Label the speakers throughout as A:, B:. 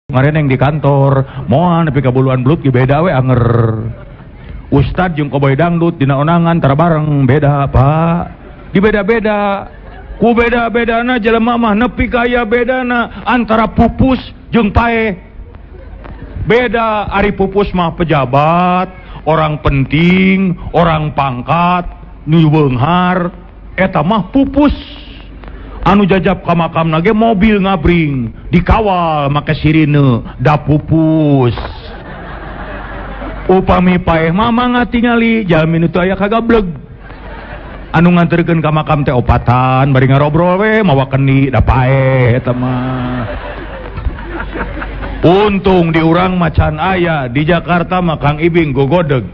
A: ngareneng di kantor moal nepi ka buluan belut ge beda we anger. Ustad jeung koboy dangdut dina onangan tara bareng beda Pak. Di beda-beda. Ku beda-bedana jelema mah nepi ka aya bedana antara pupus jeung pae. Beda ari pupus mah pejabat, orang penting, orang pangkat, nu beunghar, eta mah pupus. Anu jajab ka makamna ge mobil ngabring dikawal make sirine da pupus. Upami paeh mah mangga tingali jalmi nu teu aya kagableg anu nganterkeun ka makam teh opatan bari ngarobrol we mawa keni da paeh eta mah. Untung di urang macan aya di Jakarta mah Kang Ibing gogodeg.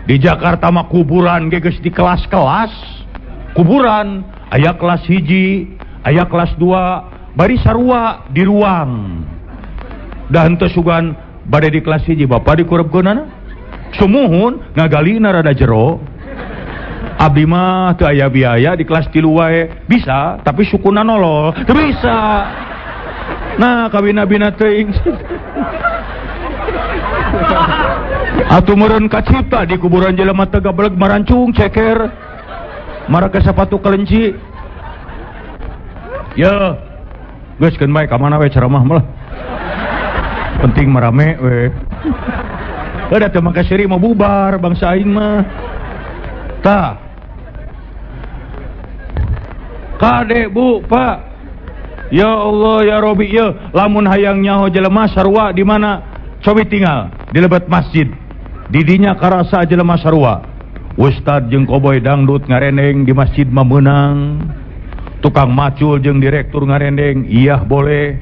A: Di Jakarta mah kuburan ge geus di kelas-kelas. Kuburan aya kelas 1, aya kelas 2, bari sarua di ruang. Da henteu sugan bade di kelas 1 Bapak dikurebkeunana. Sumuhun ngagalina rada jero. Abdi mah teu aya biaya di kelas 3 wae. Bisa, tapi sukuna nolol. Teu bisa. Nah, kabina-bina teuing. Atuh meureun kacipta di kuburan jelema teu gabeleg marancung ceker. Mara ke sapatu kelenci. Ya. Geus keun bae ka mana we ceramah mah. Penting marame we. Udah teu make siri mau bubar bangsa aing mah. Tah. Kade Bu, Pak. Ya Allah ya Robi ya, lamun hayang nyaho jelema sarua di mana? Cobi tinggal di lebat masjid. Didinya karasa jelema sarua. Ustad jeung koboy dangdut ngareneng di masjid mah meunang. Tukang macul jeung direktur ngareneng, iya boleh.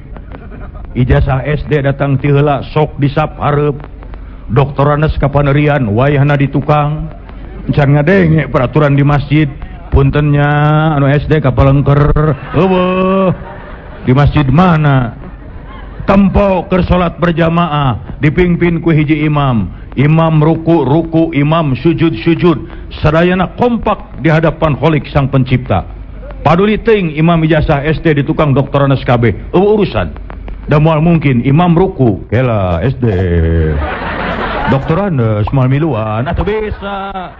A: Ijazah SD datang ti heula sok disap hareup. Doktoranes kapanerian wayahna di tukang. Encan ngadenge peraturan di masjid. Puntennya anu SD kapalengker. Eueuh. Di masjid mana? Tempo keur salat berjamaah dipimpin ku hiji imam. Imam ruku, imam sujud. Sadayana kompak di hadapan Khalik Sang Pencipta. Paduli teuing imam ijazah SD di tukang doktoranes kabeh. Urusan. Da moal mungkin imam ruku kela SD. Doktoranes moal miluan atuh bisa.